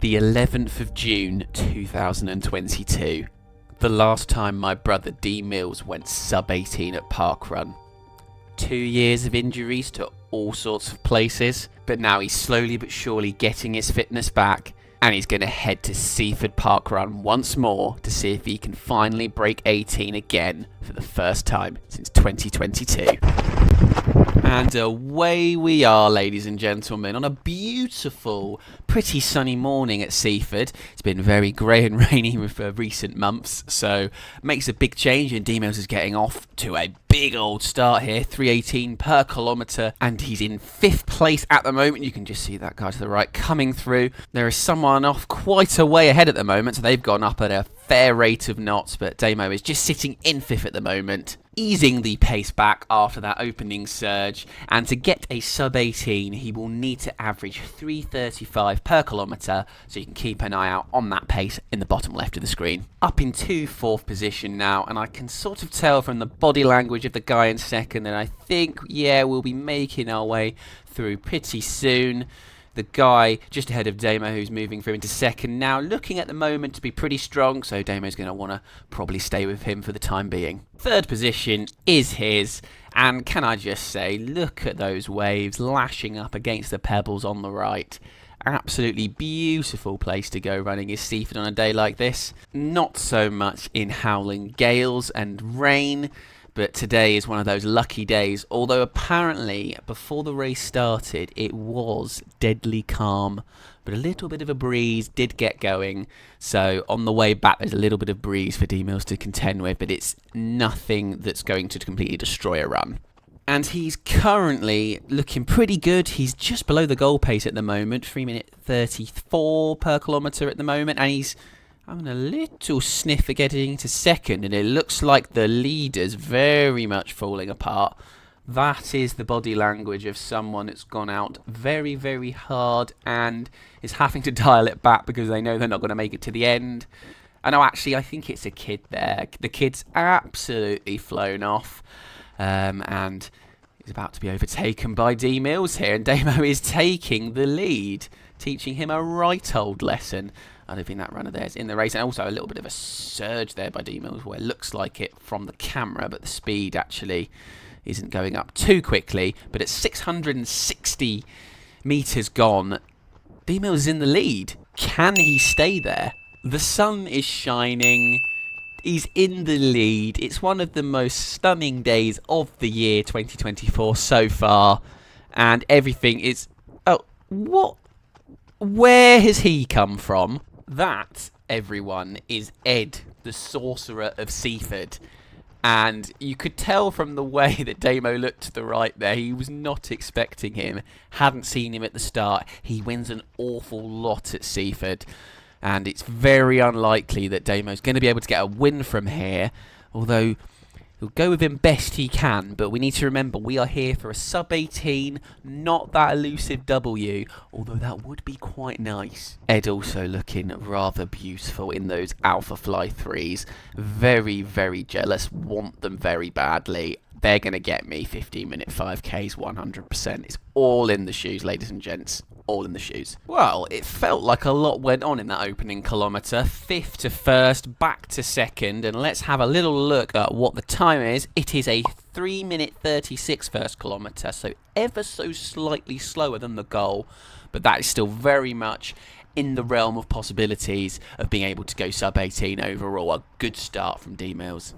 the 11th of June 2022. The last time my brother D Mills went sub 18 at Parkrun. 2 years of injuries to all sorts of places, but now he's slowly but surely getting his fitness back, and he's going to head to Seaford Parkrun once more to see if he can finally break 18 again for the first time since 2022. And away we are, ladies and gentlemen, on a beautiful, pretty sunny morning at Seaford. It's been very grey and rainy for recent months, so makes a big change, and D-Mills is getting off to a big old start here, 3:18 per kilometre, and he's in 5th place at the moment. You can just see that guy to the right coming through. There is someone off quite a way ahead at the moment, so they've gone up at a fair rate of knots, but Damo is just sitting in 5th at the moment, easing the pace back after that opening surge. And to get a sub 18, he will need to average 3:35 per kilometre, so you can keep an eye out on that pace in the bottom left of the screen. Up into 4th position now, and I can sort of tell from the body language of the guy in 2nd that I think, we'll be making our way through pretty soon. The guy just ahead of Damo, who's moving through into 2nd now, looking at the moment to be pretty strong, so Damo's going to want to probably stay with him for the time being. 3rd position is his, and can I just say, look at those waves lashing up against the pebbles on the right. Absolutely beautiful place to go running is Seaford on a day like this. Not so much in howling gales and rain, but today is one of those lucky days, although apparently before the race started it was deadly calm, but a little bit of a breeze did get going, so on the way back there's a little bit of breeze for D-Mills to contend with, but it's nothing that's going to completely destroy a run. And he's currently looking pretty good. He's just below the goal pace at the moment, 3:34 per kilometre at the moment, and he's having a little sniff at getting to 2nd, and it looks like the leader's very much falling apart. That is the body language of someone that's gone out very, very hard and is having to dial it back because they know they're not going to make it to the end. And actually, I think it's a kid there. The kid's absolutely flown off, and is about to be overtaken by D Mills here, and Damo is taking the lead, teaching him a right old lesson. I don't think that runner there is in the race, and also a little bit of a surge there by D Mills where it looks like it from the camera, but the speed actually isn't going up too quickly. But at 660 metres gone, D Mills is in the lead. Can he stay there? The sun is shining. He's in the lead. It's one of the most stunning days of the year 2024 so far, and everything is... Oh, what? Where has he come from? That, everyone, is Ed, the sorcerer of Seaford. And you could tell from the way that Damo looked to the right there, he was not expecting him, hadn't seen him at the start. He wins an awful lot at Seaford, and it's very unlikely that Damo's going to be able to get a win from here, although he'll go with him best he can. But we need to remember, we are here for a sub 18, not that elusive W, although that would be quite nice. Ed also looking rather beautiful in those Alpha Fly 3s. Very, very jealous, want them very badly. They're going to get me 15-minute 5Ks 100%. It's all in the shoes, ladies and gents. All in the shoes. Well, it felt like a lot went on in that opening kilometre. 5th to 1st, back to 2nd, and let's have a little look at what the time is. It is a 3:36 first kilometre, so ever so slightly slower than the goal, but that is still very much in the realm of possibilities of being able to go sub 18 overall. A good start from D Mills.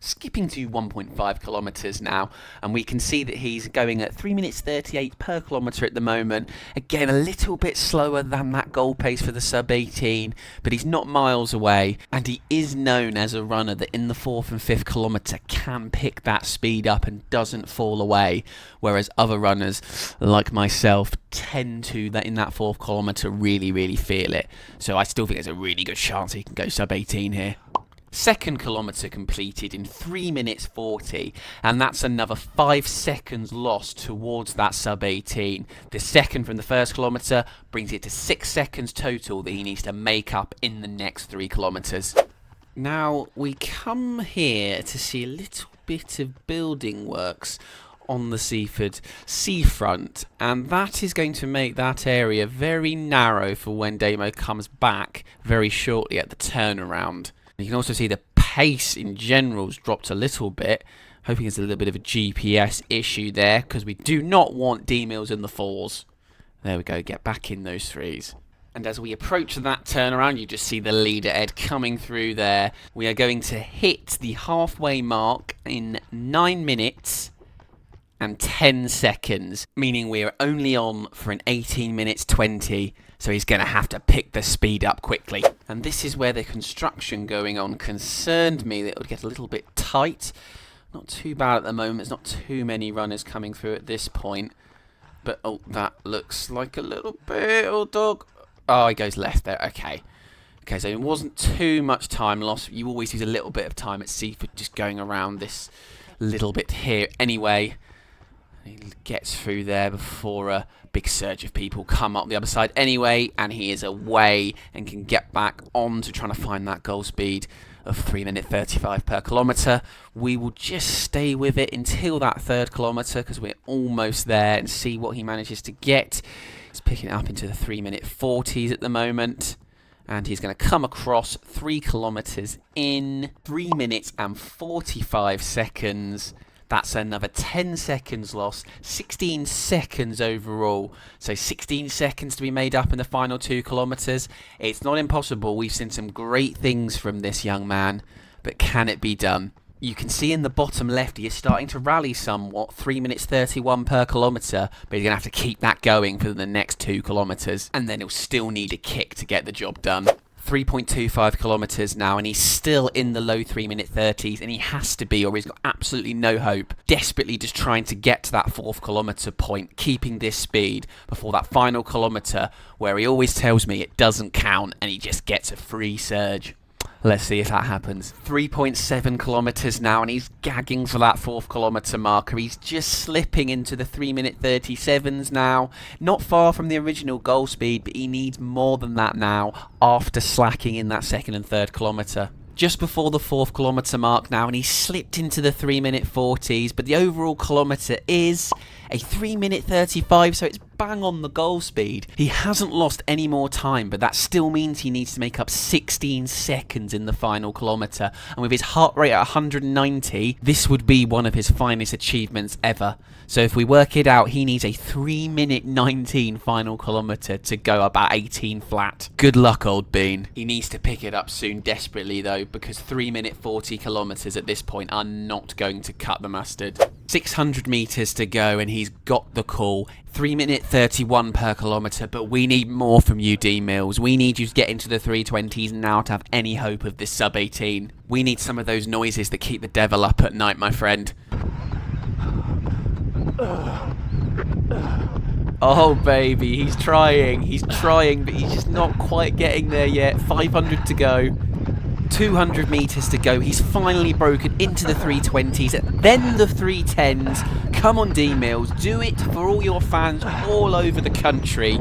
Skipping to 1.5 kilometres now, and we can see that he's going at 3:38 per kilometre at the moment. Again, a little bit slower than that goal pace for the sub 18, but he's not miles away, and he is known as a runner that in the 4th and 5th kilometre can pick that speed up and doesn't fall away, whereas other runners like myself tend to, that in that 4th kilometre, really feel it. So I still think there's a really good chance he can go sub 18 here. 2nd kilometre completed in 3:40, and that's another 5 seconds lost towards that sub 18. The second from the 1st kilometre brings it to 6 seconds total that he needs to make up in the next 3 kilometres. Now we come here to see a little bit of building works on the Seaford seafront, and that is going to make that area very narrow for when Damo comes back very shortly at the turnaround. You can also see the pace in general's dropped a little bit. Hoping there's a little bit of a GPS issue there, because we do not want D-Mills in the fours. There we go, get back in those threes. And as we approach that turnaround, you just see the leader Ed coming through there. We are going to hit the halfway mark in 9 minutes and 10 seconds, meaning we are only on for an 18 minutes 20, so he's going to have to pick the speed up quickly. And this is where the construction going on concerned me that it would get a little bit tight. Not too bad at the moment. There's not too many runners coming through at this point. But, oh, that looks like a little bit... Oh, dog. Oh, he goes left there. Okay. Okay, so it wasn't too much time lost. You always use a little bit of time at Seaford just going around this little bit here anyway. He gets through there before a big surge of people come up the other side anyway. And he is away and can get back on to trying to find that goal speed of 3 minute 35 per kilometre. We will just stay with it until that third kilometre, because we're almost there, and see what he manages to get. He's picking it up into the 3 minute 40s at the moment, and he's going to come across 3 kilometres in 3 minutes and 45 seconds. That's another 10 seconds lost, 16 seconds overall. So 16 seconds to be made up in the final 2 kilometres. It's not impossible. We've seen some great things from this young man, but can it be done? You can see in the bottom left he is starting to rally somewhat, 3 minutes 31 per kilometre, but he's going to have to keep that going for the next 2 kilometres, and then he'll still need a kick to get the job done. 3.25 kilometres now, and he's still in the low 3 minute 30s, and he has to be, or he's got absolutely no hope. Desperately just trying to get to that 4th kilometre point, keeping this speed before that final kilometre, where he always tells me it doesn't count, and he just gets a free surge. Let's see if that happens. 3.7 kilometres now, and he's gagging for that 4th kilometre marker. He's just slipping into the 3 minute 37s now. Not far from the original goal speed, but he needs more than that now after slacking in that 2nd and 3rd kilometre. Just before the 4th kilometre mark now, and he's slipped into the 3 minute 40s, but the overall kilometre is a 3 minute 35, so it's bang on the goal speed. He hasn't lost any more time, but that still means he needs to make up 16 seconds in the final kilometre, and with his heart rate at 190, this would be one of his finest achievements ever. So if we work it out, he needs a 3 minute 19 final kilometre to go about 18 flat. Good luck, old bean. He needs to pick it up soon desperately though, because 3 minute 40 kilometres at this point are not going to cut the mustard. 600 metres to go, and he's got the call. 3 minute 31 per kilometre, but we need more from you, D-Mills. We need you to get into the 320s now to have any hope of this sub 18. We need some of those noises that keep the devil up at night, my friend. Oh baby, he's trying, but he's just not quite getting there yet. 500 to go. 200 metres to go. He's finally broken into the 320s, then the 310s. Come on, D-Mills, do it for all your fans all over the country.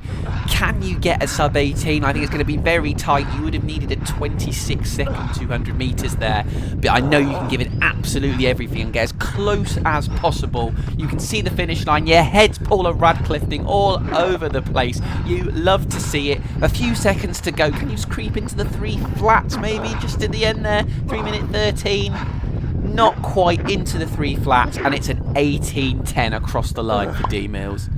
Can you get a sub 18? I think it's going to be very tight. You would have needed a 26-second 200 metres there, but I know you can give it absolutely everything and get as close as possible. You can see the finish line. Your head's Paula Radcliffing all over the place. You love to see it. A few seconds to go. Can you just creep into the 3 flats maybe just at the end there? 3 minute 13. Not quite into the 3 flats, and it's an 18:10 across the line for D-Mills.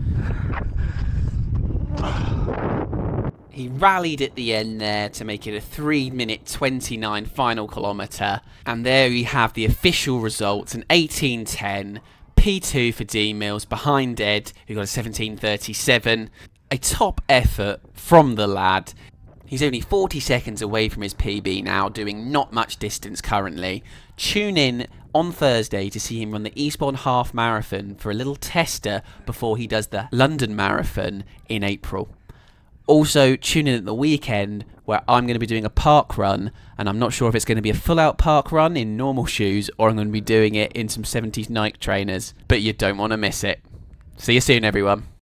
He rallied at the end there to make it a 3 minute 29 final kilometre, and there we have the official results, an 18:10 P2 for D-Mills behind Ed, who got a 17:37. A top effort from the lad. He's only 40 seconds away from his PB now, doing not much distance currently. Tune in on Thursday to see him run the Eastbourne Half Marathon for a little tester before he does the London Marathon in April. Also, tune in at the weekend where I'm going to be doing a park run, and I'm not sure if it's going to be a full-out park run in normal shoes or I'm going to be doing it in some 70s Nike trainers, but you don't want to miss it. See you soon, everyone.